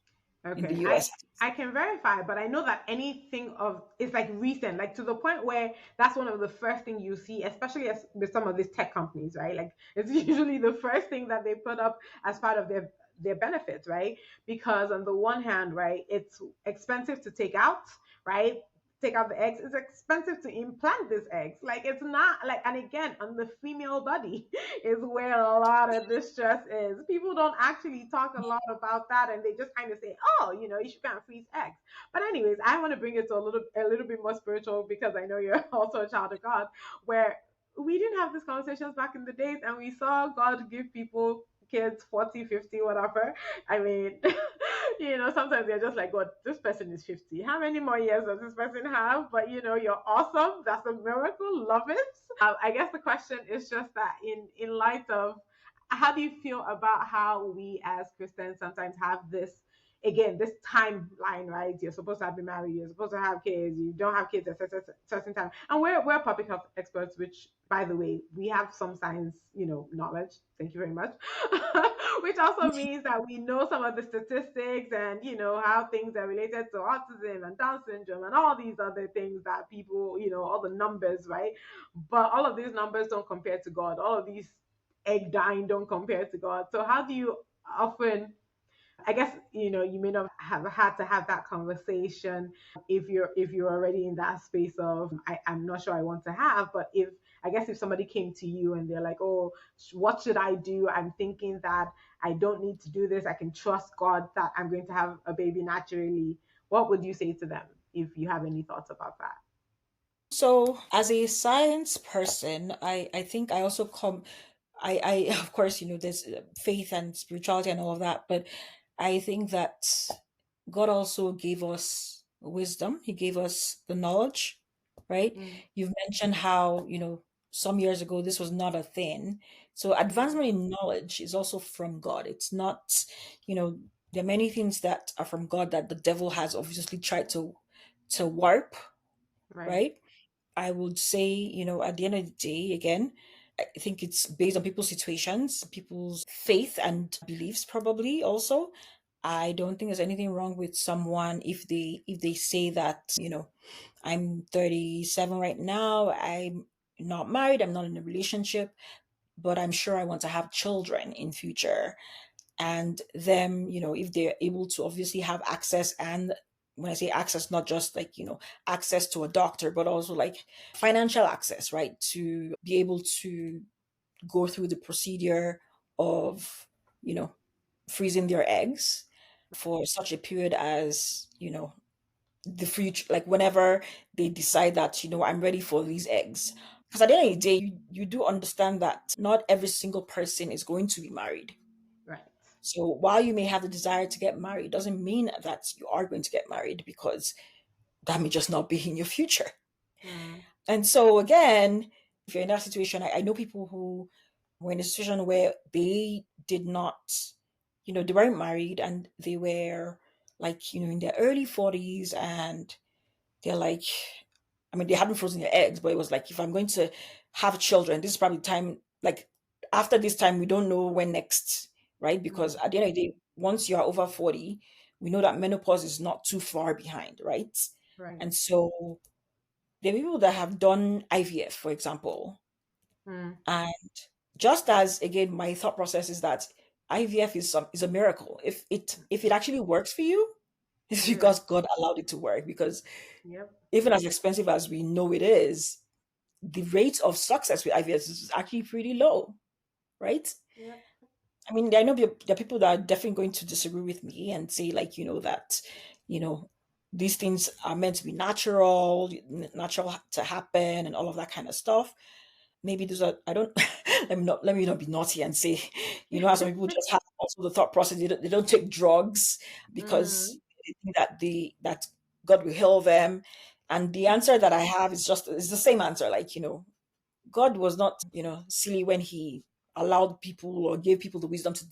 in the Okay, US. I can verify, but I know that anything of it's like recent, like to the point where that's one of the first thing you see, especially as with some of these tech companies, right? Like it's usually the first thing that they put up as part of their benefits, right? Because on the one hand, right, it's expensive to take out, right? Take out the eggs. It's expensive to implant these eggs. Like it's not like, and again, on the female body is where a lot of the stress is. People don't actually talk a lot about that, and they just kind of say, "Oh, you should kind of freeze eggs." But anyways, I want to bring it to a little bit more spiritual because I know you're also a child of God, where we didn't have these conversations back in the days, and we saw God give people kids 40, 50, whatever. I mean, sometimes they're just like, God, this person is 50. How many more years does this person have? But you're awesome. That's a miracle. Love it. I guess the question is just that in light of how do you feel about how we as Christians sometimes have this again this timeline, right? You're supposed to have been married, you're supposed to have kids, you don't have kids at a certain time, and we're public health experts, which by the way we have some science knowledge. Thank you very much. Which also means that we know some of the statistics and how things are related to autism and Down syndrome and all these other things that people all the numbers, right? But all of these numbers don't compare to God. All of these egg dying don't compare to God. So how do you often, I guess you may not have had to have that conversation if you're already in that space of I'm not sure I want to have, but if I guess if somebody came to you and they're like, oh, what should I do? I'm thinking that I don't need to do this. I can trust God that I'm going to have a baby naturally. What would you say to them if you have any thoughts about that? So, as a science person, I think I also come. I of course there's faith and spirituality and all of that, but I think that God also gave us wisdom. He gave us the knowledge, right? Mm, You've mentioned how some years ago this was not a thing. So mm, advancement in knowledge is also from God. It's not, you know, there are many things that are from God that the devil has obviously tried to warp, right. right? I would say, at the end of the day, again, I think it's based on people's situations, people's faith and beliefs, probably also. I don't think there's anything wrong with someone if they say that, I'm 37 right now, I'm not married, I'm not in a relationship, but I'm sure I want to have children in future. And them, if they're able to obviously have access and when I say access, not just like, access to a doctor, but also like financial access, right? To be able to go through the procedure of, you know, freezing their eggs for such a period as, the future, like whenever they decide that, I'm ready for these eggs. Because at the end of the day, you do understand that not every single person is going to be married. Right. So while you may have the desire to get married, doesn't mean that you are going to get married, because that may just not be in your future. Mm. And so again, if you're in that situation, I know people who were in a situation where they did not, they weren't married, and they were like, in their early 40s, and they're like, I mean, they hadn't frozen their eggs, but it was like, if I'm going to have children, this is probably time, like after this time, we don't know when next, right? Because Mm. at the end of the day, once you're over 40, we know that menopause is not too far behind, right? Right. And so there are people that have done IVF, for example. Mm. And just as, again, my thought process is that IVF is a miracle. If it actually works for you, it's Mm. because God allowed it to work. Because Yep. even as expensive as we know it is, the rate of success with IVF is actually pretty low, right? Yep. I mean, I know there are people that are definitely going to disagree with me and say, like, that, you know, these things are meant to be natural to happen, and all of that kind of stuff. Maybe those are, I don't, let me not be naughty and say, how some people just have also the thought process, they don't take drugs because Mm. they think that God will heal them. And the answer that I have is the same answer. Like, God was not, silly when he allowed people or gave people the wisdom to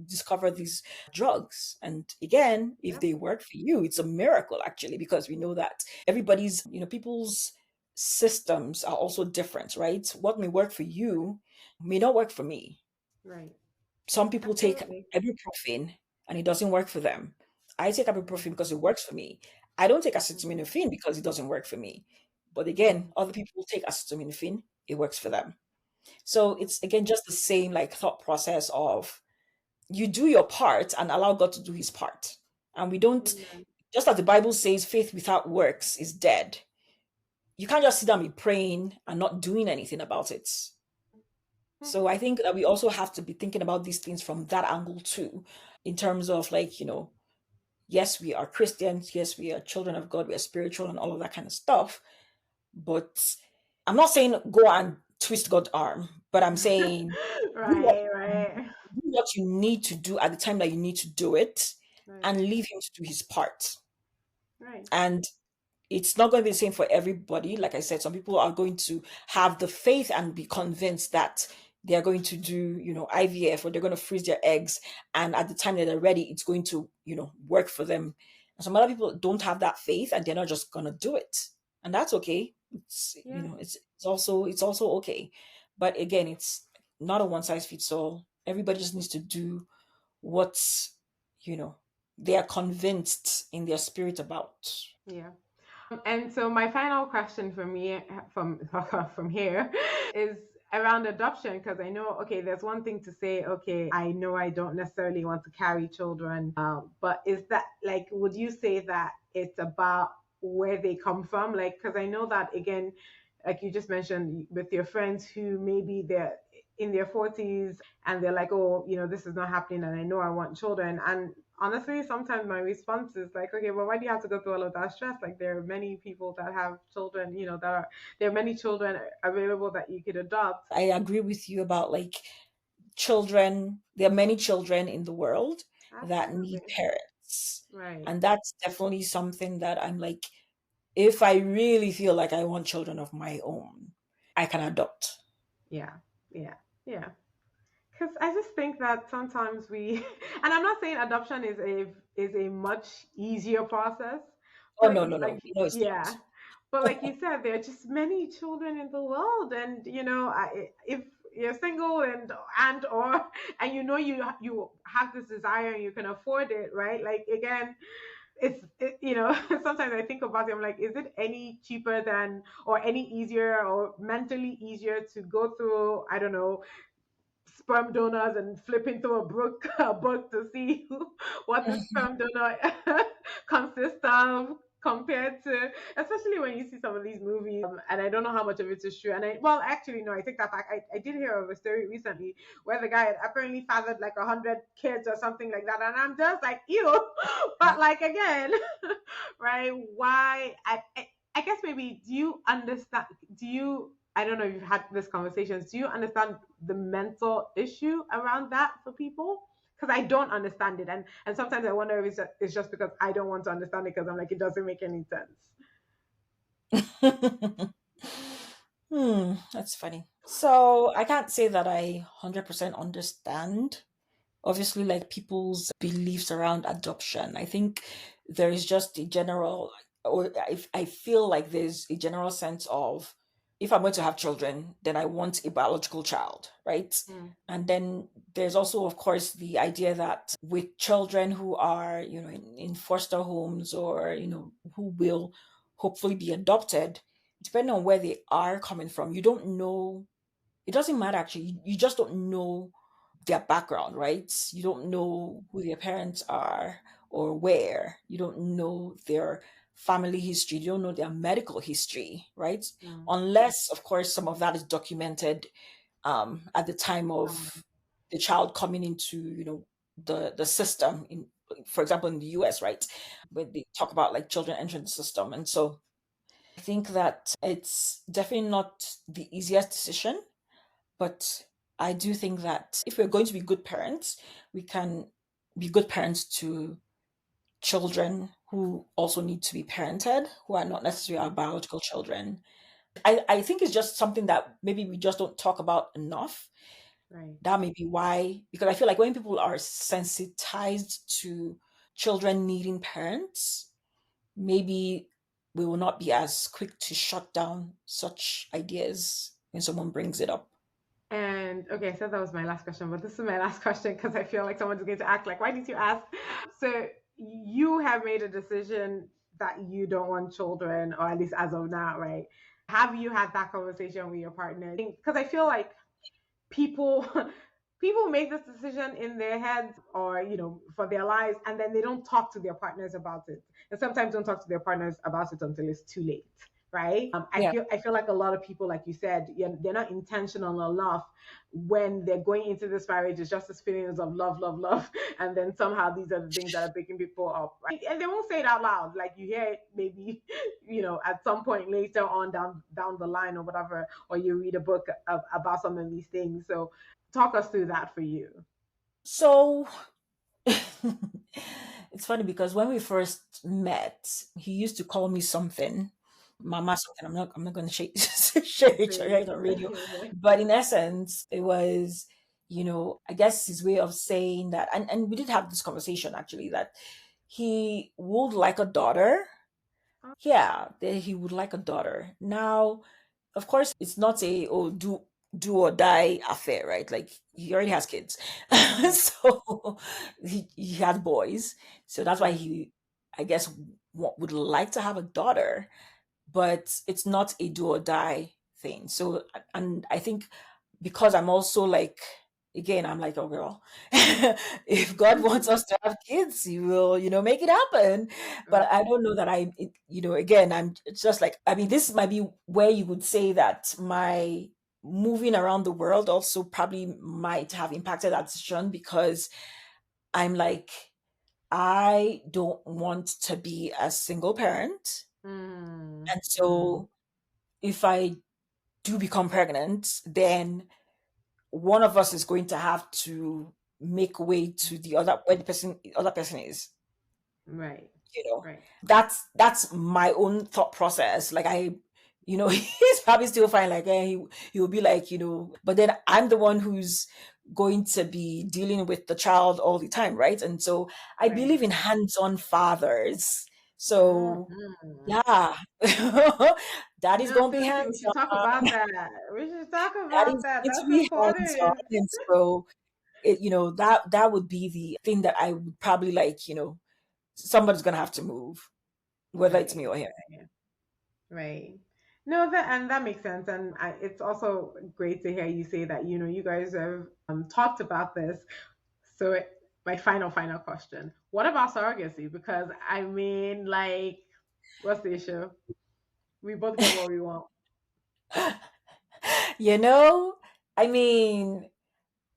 discover these drugs. And again, if Yep. they work for you, it's a miracle actually, because we know that people's systems are also different, right? What may work for you may not work for me. Right. Some people take Absolutely. ibuprofen and it doesn't work for them. I take ibuprofen Mm. because it works for me. I don't take Mm. acetaminophen because it doesn't work for me. But again, Mm. other people take acetaminophen, it works for them. So it's again just the same like thought process of you do your part and allow God to do his part. And we don't, Amen. just as the Bible says, faith without works is dead. You can't just sit down and be praying and not doing anything about it. So I think that we also have to be thinking about these things from that angle too, in terms of like, yes, we are Christians, yes, we are children of God, we are spiritual and all of that kind of stuff. But I'm not saying go and twist God's arm, but I'm saying do what, Right. Right. do what you need to do at the time that you need to do it, Right. and leave him to do his part. Right. And it's not going to be the same for everybody. Like I said, some people are going to have the faith and be convinced that they are going to do, IVF, or they're going to freeze their eggs. And at the time that they're ready, it's going to, work for them. And some other people don't have that faith and they're not just going to do it. And that's okay. It's, Yeah. it's also okay. But again, it's not a one size fits all. Everybody just needs to do what, you know, they are convinced in their spirit about. Yeah. And so my final question for me from from here is around adoption, because I know, okay, there's one thing to say, okay, I know I don't necessarily want to carry children, but is that like, would you say that it's about where they come from? Like, because I know that again, like you just mentioned with your friends who maybe they're in their 40s and they're like, oh, this is not happening and I know I want children. And honestly, sometimes my response is like, okay, well, why do you have to go through all of that stress? Like, there are many people that have children, there are many children available that you could adopt. I agree with you about like children. There are many children in the world that need Absolutely. parents. Right. And that's definitely something that I'm like, if I really feel like I want children of my own, I can adopt. Yeah. Yeah. Yeah. Because I just think that sometimes we, and I'm not saying adoption is a much easier process, Oh, but no, no, like, no. No, it's yeah, but like you said, there are just many children in the world, and if you're single and you have this desire and you can afford it, right? Like again, sometimes I think about it, I'm like, is it any cheaper than or any easier or mentally easier to go through, I don't know, sperm donors and flip into a book to see what the sperm donor consist of compared to, especially when you see some of these movies, and I don't know how much of it is true. And well, actually, no, I take that back. I did hear of a story recently where the guy had apparently fathered like 100 kids or something like that, and I'm just like, ew. But like again, right? Why? I guess maybe do you understand? Do you? I don't know if you've had this conversations. Do you understand the mental issue around that for people? Because I don't understand it, and sometimes I wonder if it's just because I don't want to understand it because I'm like it doesn't make any sense. That's funny. So I can't say that I 100% understand, obviously, like people's beliefs around adoption. I think there is just a general, or I feel like there's a general sense of if I'm going to have children, then I want a biological child, right? Mm, And then there's also, of course, the idea that with children who are, in foster homes or, who will hopefully be adopted, depending on where they are coming from, you don't know. It doesn't matter actually. You just don't know their background, right? You don't know who their parents are or where. You don't know their family history. You don't know their medical history, right? mm, Unless, of course, some of that is documented at the time of the child coming into, the system. For example, in the US, right, when they talk about like children entering the system, and so I think that it's definitely not the easiest decision, but I do think that if we're going to be good parents, we can be good parents to children who also need to be parented, who are not necessarily our mm, biological children. I think it's just something that maybe we just don't talk about enough. right. That may be why, because I feel like when people are sensitized to children needing parents, maybe we will not be as quick to shut down such ideas when someone brings it up. And okay, so that was my last question, but this is my last question because I feel like someone's going to act like, why did you ask? So you have made a decision that you don't want children, or at least as of now, right? Have you had that conversation with your partner? Because I feel like people people make this decision in their heads or for their lives, and then they don't talk to their partners about it, and sometimes don't talk to their partners about it until it's too late, right? Yeah. I feel like a lot of people, like you said, they're not intentional enough when they're going into this marriage. It's just this feelings of love, love, love, and then somehow these are the things that are picking people up, right? And they won't say it out loud, like you hear it maybe at some point later on down the line or whatever, or you read a book about some of these things. So talk us through that for you. So it's funny because when we first met, he used to call me something, Mama something. I'm not going to share it on radio, but in essence, it was, I guess his way of saying that, and we did have this conversation actually that he would like a daughter. Yeah, that he would like a daughter. Now, of course, it's not a do or die affair, right? Like he already has kids, Right. so he had boys, so that's why Mm, he, I guess, would like to have a daughter, but it's not a do or die thing. So, and I think because I'm also like, again, I'm like, oh girl, if God wants us to have kids, He will, make it happen. But right. I don't know that again, I'm it's just like, I mean, this might be where you would say that my moving around the world also probably might have impacted that decision because I'm like, I don't want to be a single parent. Mm, And so if I do become pregnant, then one of us is going to have to make way to the other where the other person is. right. You know, Right. that's my own thought process. Like he's probably still fine. Like he will be like, but then I'm the one who's going to be dealing with the child all the time, right? And so I Right. believe in hands-on fathers. So Mm. yeah, daddy's No, gonna be seriously, we should talk hands-on. about that. We should talk That about is that. going to That's be hands-on. important. And so that would be the thing that I would probably like, somebody's gonna have to move, whether it's me Right. or him. Right. Right. No, that makes sense, and it's also great to hear you say that you guys have talked about this. So my final question. What about surrogacy? Because I mean, like, what's the issue? We both get what we want. You know, I mean,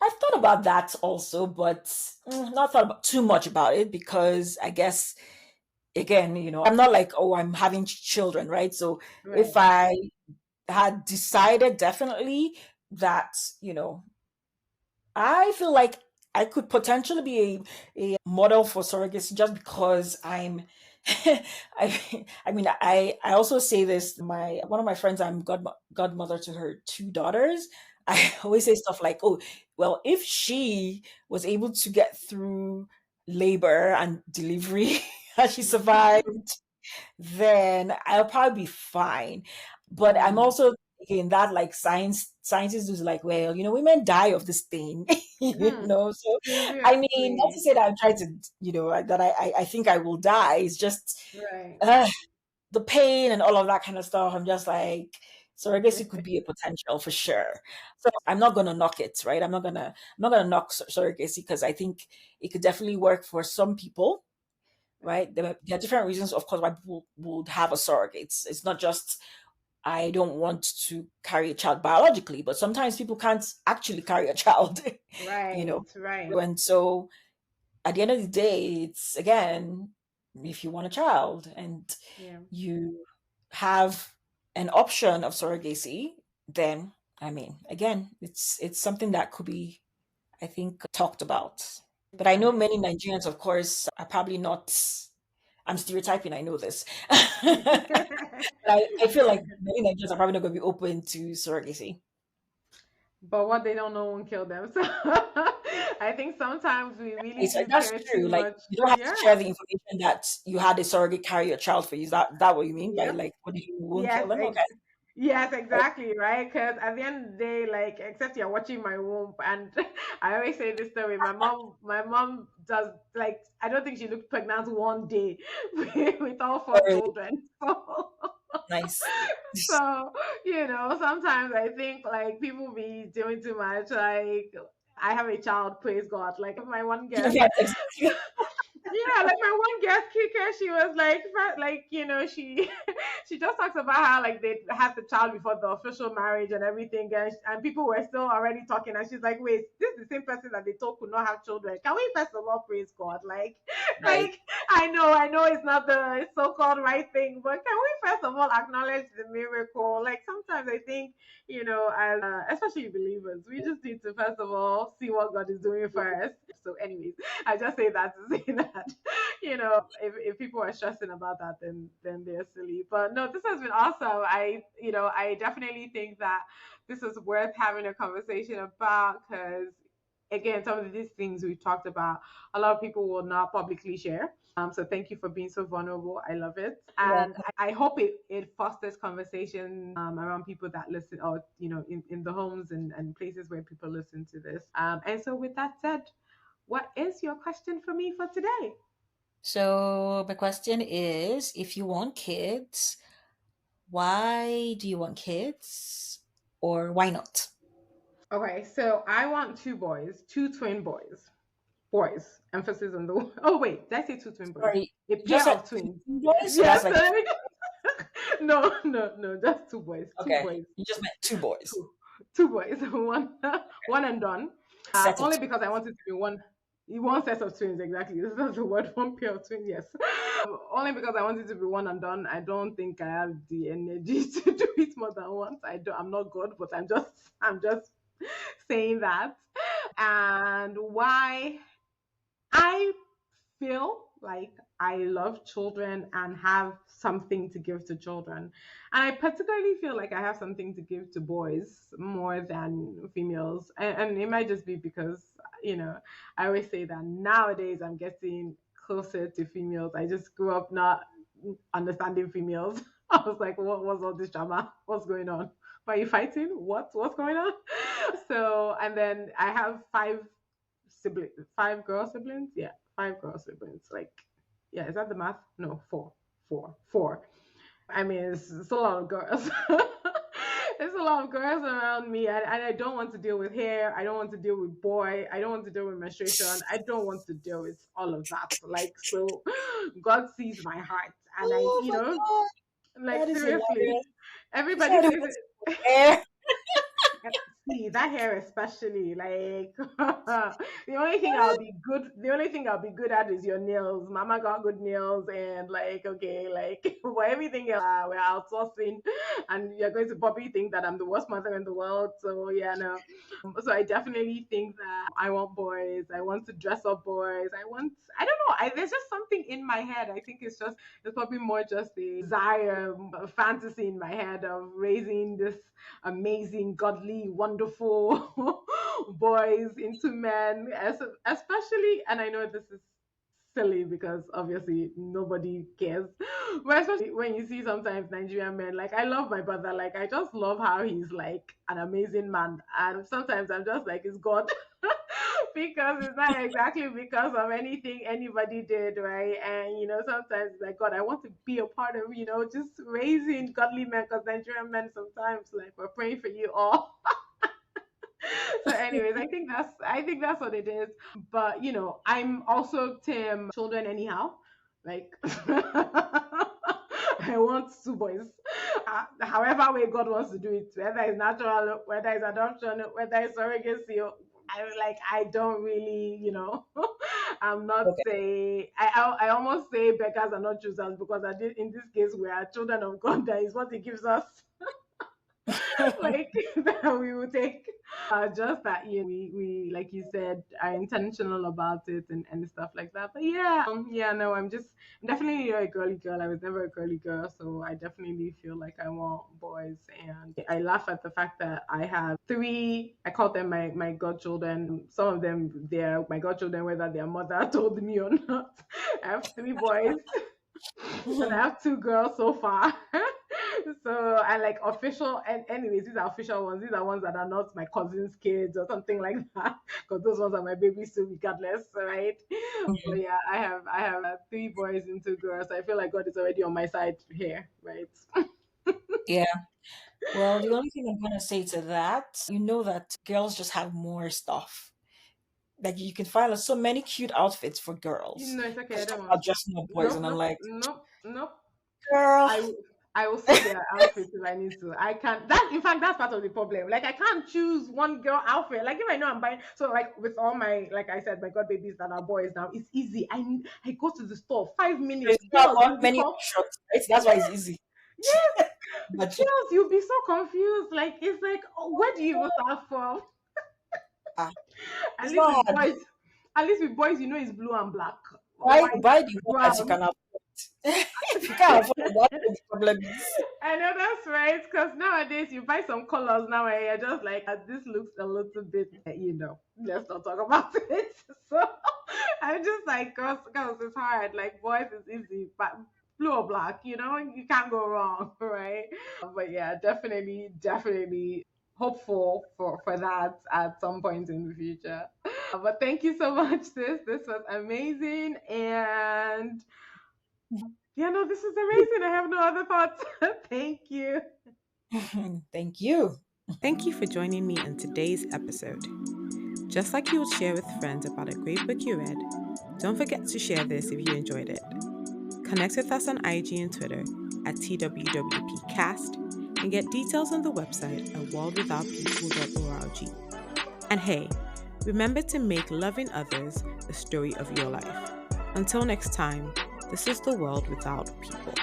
I've thought about that also, but not thought about too much about it because I guess again, I'm not like, oh, I'm having children, right? So if Right. I had decided definitely that, I feel like I could potentially be a model for surrogacy just because I'm I mean I also say this my one of my friends, I'm godmother to her two daughters. I always say stuff like, oh, well, if she was able to get through labor and delivery and she survived, then I'll probably be fine. But I'm Mm. also in that, like, scientists is like, well, women die of this thing, Hmm. So I mean, not to Seriously. say that I'm trying to, that I think I will die. It's just Right. uh, the pain and all of that kind of stuff. I'm just like, so I guess it could be a potential for sure. So I'm not gonna knock it, right? I'm not gonna knock surrogacy because I think it could definitely work for some people, Right. right? There are different reasons, of course, why people would have a surrogate. It's not just I don't want to carry a child biologically, but sometimes people can't actually carry a child, you know. Right. Right. And so at the end of the day, it's again, if you want a child and Yeah. you have an option of surrogacy, then I mean, again, it's something that could be, I think, talked about. But I know Okay. many Nigerians, of course, are probably not. I'm stereotyping, I know this. But I feel like many Nigerians are probably not going to be open to surrogacy. But what they don't know won't kill them. So I think sometimes we really It's, do that's care too true. Like, much. you don't have to share Yeah. the information that you had a surrogate carry your child for you. Is that what you mean by, Yep. like, what if you won't kill Yes. them? Okay. Yes, Oh, exactly, right? Because at the end of the day, like, except you're watching my womb, and I always say this story. My mom does, like, I don't think she looked pregnant one day with all oh, four really? children. So, Nice. so sometimes I think like people be doing too much. Like, I have a child, praise God. Like my one guest, Yeah, exactly. yeah, like my one guest kicker, she was like, like she she just talks about how like they had the child before the official marriage and everything, and people were still already talking, and she's like, wait, this is the same person that they told could not have children. Can we first of all praise God? Like, Right. like I know it's not the so-called right thing, but can we first of all acknowledge the miracle? Like sometimes I think as especially believers, we just need to first of all see what God is doing first. So, anyways, I just say that to say that, if people are stressing about that, then they're silly. But no, this has been awesome. I definitely think that this is worth having a conversation about because again, some of these things we've talked about, a lot of people will not publicly share. So thank you for being so vulnerable. I love it. You're And welcome. I hope it fosters conversation around people that listen or, in the homes and places where people listen to this. And so with that said, what is your question for me for today? So my question is, if you want kids, why do you want kids? Or why not? Okay, so I want two boys, two twin boys. Boys. Emphasis on the. Oh wait, did I say two twin boys? Sorry, A you just pair said of two twins. boys, so that's Yes, like sorry. No, no, no, just two boys. Two okay. boys. You just meant two boys. Two. Two boys. One and done. Set of Only because I twins. wanted to be one set of twins exactly. This is the word. One pair of twins. Yes. Only because I wanted to be one and done. I don't think I have the energy to do it more than once. I don't. I'm not good, but I'm just saying that. And why I feel like I love children and have something to give to children. And I particularly feel like I have something to give to boys more than females. And it might just be because, I always say that nowadays I'm getting closer to females. I just grew up not understanding females. I was like, what was all this drama? What's going on? Why are you fighting? What's going on? So, and then I have five girl siblings. Yeah, five girl siblings. Like, yeah, is that the math? No, four. I mean, it's a lot of girls. There's a lot of girls around me, and I don't want to deal with hair. I don't want to deal with boy. I don't want to deal with menstruation. I don't want to deal with all of that. Like, so God sees my heart, and Oh my god, like, that is seriously, hilarious. You everybody said it says was it. hair. See that hair, especially, like, the only thing I'll be good. The only thing I'll be good at is your nails. Mama got good nails, and like, okay, like, for everything else, we're outsourcing, and you're going to probably think that I'm the worst mother in the world. So yeah, no. So I definitely think that I want boys. I want to dress up boys. I don't know. There's just something in my head. I think it's probably more just a desire, a fantasy in my head of raising this amazing, godly, wonderful boys into men, especially, and I know this is silly because obviously nobody cares, but especially when you see sometimes Nigerian men, like, I love my brother, like, I just love how he's like an amazing man, and sometimes I'm just like, it's God. Because it's not exactly because of anything anybody did, right? And sometimes it's like, God, I want to be a part of, just raising godly men, because Nigerian men sometimes, like, we're praying for you all. So anyways, I think that's what it is. But I'm also Tim children anyhow. Like, I want two boys. However way God wants to do it, whether it's natural, whether it's adoption, whether it's surrogacy. I don't really, I'm not Okay. say I almost say beggars are not choosers, because in this case we are children of God. That is what He gives us. Like, that we will take. Just that, we like you said, are intentional about it, and stuff like that. But yeah, yeah, no, I'm definitely a girly girl. I was never a girly girl, so I definitely feel like I want boys. And I laugh at the fact that I have three. I call them my godchildren. Some of them, they're my godchildren, whether their mother told me or not. I have three boys. And I have two girls so far. So I like official, and anyways, these are official ones. These are ones that are not my cousin's kids or something like that, because those ones are my babies too, regardless, right? But yeah, I have three boys and two girls. I feel like God is already on my side here, right? Yeah. Well, the only thing I'm gonna say to that, you know that girls just have more stuff. Like you can find so many cute outfits for girls. It's okay. I Just talk don't want. about dressing up boys, Nope, and I'm nope, like, nope, nope. girl. I I will see their outfits if I need to. I can't. That in fact, that's part of the problem. Like, I can't choose one girl outfit. Like, if I know I'm buying, so like with all my, like I said, my god babies that are boys now, it's easy. I go to the store, 5 minutes. There's not Girls, about you'll be many options, right? That's why it's easy. yes, But girls, you'll be so confused. Like, it's like, oh, where do you even start from? ah, At it's least not with hard. boys, it's blue and black, or Buy white, buy the one that you brown. can afford. If you can't afford it, that's what the problem is. I know that's right. Because nowadays you buy some colors now, and you're just like, this looks a little bit, let's not talk about it. So I'm just like, girls, it's hard. Like, boys is easy, but blue or black, you can't go wrong, right? But yeah, definitely hopeful for that at some point in the future. But thank you so much, sis. This was amazing. And yeah, no, this is amazing. I have no other thoughts. Thank you. Thank you. Thank you for joining me in today's episode. Just like you would share with friends about a great book you read, don't forget to share this if you enjoyed it. Connect with us on IG and Twitter at TWWPcast, and get details on the website at worldwithoutpeople.org. And hey, remember to make loving others the story of your life. Until next time, this is the world without people.